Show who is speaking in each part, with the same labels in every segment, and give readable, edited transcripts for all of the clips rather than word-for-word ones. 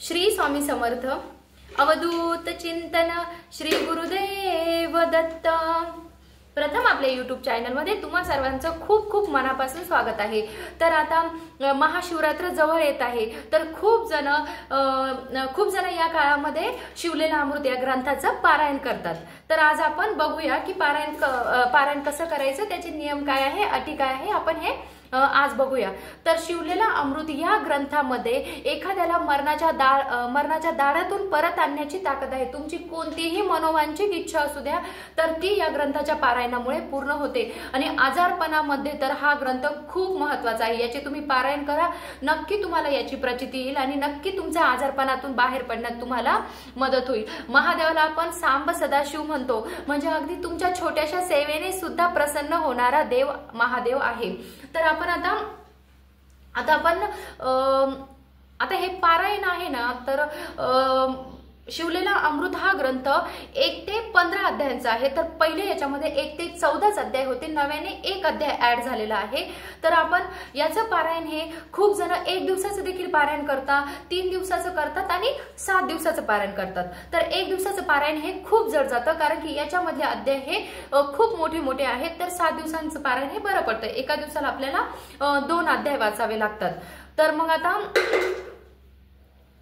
Speaker 1: श्री स्वामी समर्थ। अवधूत चिंतन श्री गुरुदेव दत्त। प्रथम आपल्या YouTube चॅनल मध्ये तुम्हा सर्वांचं खूप खूप मनापासून स्वागत आहे। तर आता महाशिवरात्र जवळ येत आहे, तर खूप जण या काळामध्ये शिवलेला अमृत या ग्रंथाचं पारायण करतात। तर आज आपण बघूया की पारायण कसं करायचं, त्याचे नियम काय आहे, अटी काय आहे, आपण हे आज बघूया। तर शिवलेला अमृत या ग्रंथामध्ये एखाद्याला मरणाच्या दाढातून परत आणण्याची ताकद आहे। तुमची कोणतीही मनोवांछित इच्छा असू द्या, तर ती या ग्रंथाच्या पारायणामुळे पूर्ण होते। आणि आजारपणामध्ये तर हा ग्रंथ खूप महत्त्वाचा आहे। याचे तुम्ही पारायण करा, नक्की तुम्हाला याची प्रचिती येईल आणि नक्की तुमच्या आजारपणातून बाहेर पडण्यात तुम्हाला मदत होईल। महादेवाला आपण सांब सदाशिव म्हणतो, म्हणजे अगदी तुमच्या छोट्याशा सेवेने सुद्धा प्रसन्न होणारा देव महादेव आहे। तर आपण आता हे पारायण आहे ना, तर शिवलेला अमृत हा ग्रंथ 1 ते 15 अध्यायांचा आहे। तर पहिले याच्यामध्ये 1 ते 14 अध्याय होते, नव्याने 1 अध्याय ऍड झालेला आहे। तर आपण याचं पारायण हे खूप जण 1 दिवसाचं देखील पारायण करतात, 3 दिवसाचं करतात आणि 7 दिवसाचं पारायण करतात। तर 1 दिवसाचं पारायण हे खूप जड जातं, कारण की याच्यामधले अध्याय हे खूप मोठे मोठे आहेत। तर 7 दिवसांचं पारायण हे बरं पडतं। एका दिवसाला आपल्याला 2 अध्याय वाचावे लागतात। तर मग आता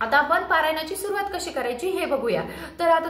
Speaker 1: आपण पारायणाची सुरुवात कशी करायची हे बघूया। तर आता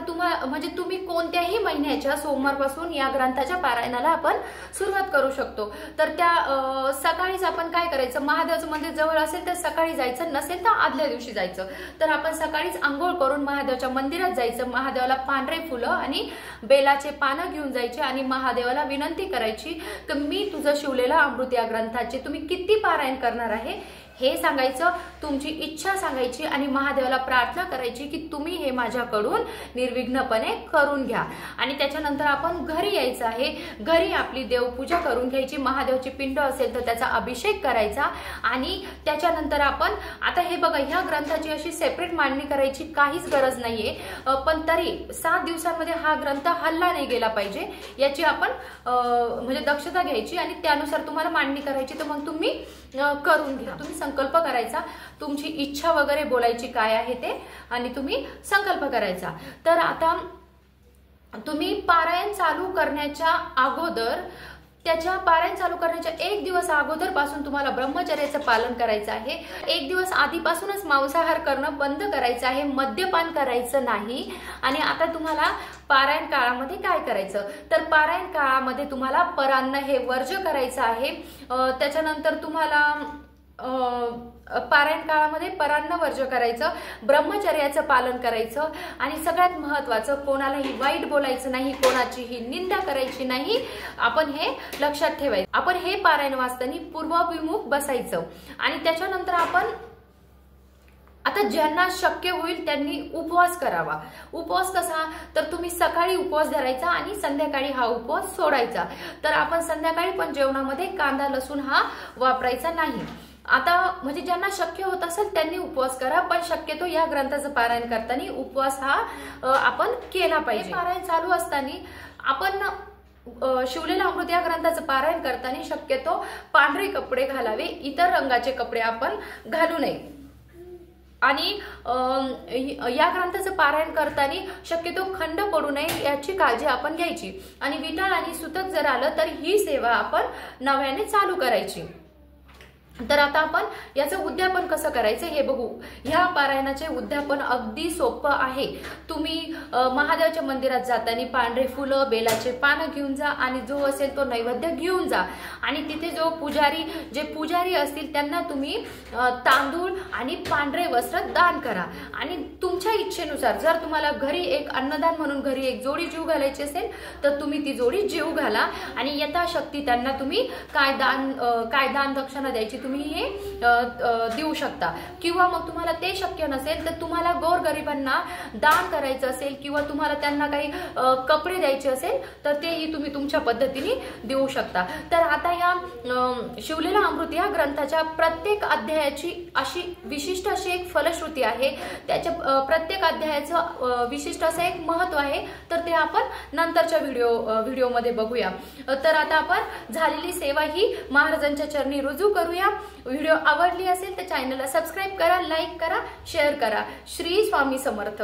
Speaker 1: तुम्ही कोणत्याही महिन्याच्या सोमवारपासून या ग्रंथाच्या पारायणाला आपण सुरुवात करू शकतो। तर त्या सकाळीच आपण काय करायचं, महादेवाचं मंदिर जवळ असेल तर सकाळी जायचं, नसेल तर आदल्या दिवशी जायचं। तर आपण सकाळीच आंघोळ करून महादेवाच्या मंदिरात जायचं, महादेवाला पांढरे फुलं आणि बेलाचे पानं घेऊन जायचे आणि महादेवाला विनंती करायची की मी तुझं शिवलेला अमृत या ग्रंथाचे तुम्ही किती पारायण करणार आहे हे सांगायचं, तुमची इच्छा सांगायची आणि महादेवाला प्रार्थना करायची की तुम्ही हे माझ्याकडून निर्विघ्नपणे करून घ्या। आणि त्याच्यानंतर आपण घरी यायचं आहे, घरी आपली देवपूजा करून घ्यायची, महादेवाची पिंड असेल तर त्याचा अभिषेक करायचा। आणि त्याच्यानंतर आपण आता हे बघा, ह्या ग्रंथाची अशी सेपरेट मांडणी करायची काहीच गरज नाहीये, पण तरी 7 दिवसांमध्ये हा ग्रंथ हल्ला नाही गेला पाहिजे याची आपण म्हणजे दक्षता घ्यायची आणि त्यानुसार तुम्हाला मांडणी करायची। तर मग तुम्ही करून घ्या, तुम्ही संकल्प करायचा, तुमची इच्छा वगैरे बोलायची काय आहे ते, आणि तुम्ही संकल्प करायचा। तर आता तुम्ही पारायण चालू करण्याच्या अगोदर, त्याच्या पारायण चालू करण्याच्या 1 दिवस अगोदर पासून तुम्हाला ब्रह्मचर्याचं पालन करायचं आहे। 1 दिवस आधीपासूनच मांसाहार करणं बंद करायचं आहे, मद्यपान करायचं नाही। आणि आता तुम्हाला पारायण काळामध्ये काय करायचं, तर पारायण काळामध्ये तुम्हाला परान्न हे वर्ज्य करायचं आहे। त्याच्यानंतर तुम्हाला पारायण काळामध्ये परान्न वर्ज्य करायचं, ब्रह्मचर्याचं पालन करायचं आणि सगळ्यात महत्त्वाचं कोणालाही वाईट बोलायचं नाही, कोणाचीही निंदा करायची नाही। आपण हे लक्षात ठेवायचं। आपण हे पारायण वाचताना पूर्वाभिमुख बसायचं। आणि त्याच्यानंतर आपण आता ज्यांना शक्य होईल त्यांनी उपवास करावा। उपवास कसा, तर तुम्ही सकाळी उपवास धरायचा आणि संध्याकाळी हा उपवास सोडायचा। तर आपण संध्याकाळी पण जेवणामध्ये कांदा लसूण हा वापरायचा नाही। आता म्हणजे ज्यांना शक्य होत असेल त्यांनी उपवास करा, पण शक्यतो या ग्रंथाचं पारायण करताना उपवास हा आपण केला पाहिजे। पारायण चालू असताना आपण शिवलेला अमृत या ग्रंथाचं पारायण करताना शक्यतो पांढरे कपडे घालावे, इतर रंगाचे कपडे आपण घालू नये। आणि या ग्रंथाचं पारायण करताना शक्यतो खंड पडू नये याची काळजी आपण घ्यायची। आणि विटाळ आणि सुतक जर आलं तर ही सेवा आपण नव्याने चालू करायची। तर आता आपण याचं उद्यापन कसं करायचं हे बघू। ह्या पारायणाचे उद्यापन अगदी सोपं आहे। तुम्ही महादेवाच्या मंदिरात जाताना पांढरे फुलं, बेलाचे पानं घेऊन जा आणि जो असेल तो नैवेद्य घेऊन जा। आणि तिथे जे पुजारी असतील त्यांना तुम्ही तांदूळ आणि पांढरे वस्त्र दान करा। आणि तुमच्या इच्छेनुसार जर तुम्हाला घरी एक अन्नदान म्हणून घरी एक जोडी जीव घालायची असेल तर तुम्ही ती जोडी जीव घाला आणि यथाशक्ती त्यांना तुम्ही काय दान दक्षिणा द्यायची तुम्ही हे देऊ शकता। किंवा मग तुम्हाला ते शक्य नसेल तर तुम्हाला गोरगरिबांना दान करायचं असेल किंवा तुम्हाला त्यांना काही कपडे द्यायचे असेल तर तेही तुम्ही तुमच्या पद्धतीने देऊ शकता। तर आता या शिवलेला अमृत या ग्रंथाच्या प्रत्येक अध्यायाची अशी विशिष्ट अशी एक फलश्रुती आहे, त्याच्या प्रत्येक अध्यायाचं विशिष्ट असं एक महत्त्व आहे। तर ते आपण नंतरच्या व्हिडिओमध्ये बघूया। तर आता आपण झालेली सेवा ही महाराजांच्या चरणी रुजू करूया व्हिडिओ आवडली असेल तर चॅनलला सबस्क्राईब करा, लाईक करा, शेअर करा. श्री स्वामी समर्थ.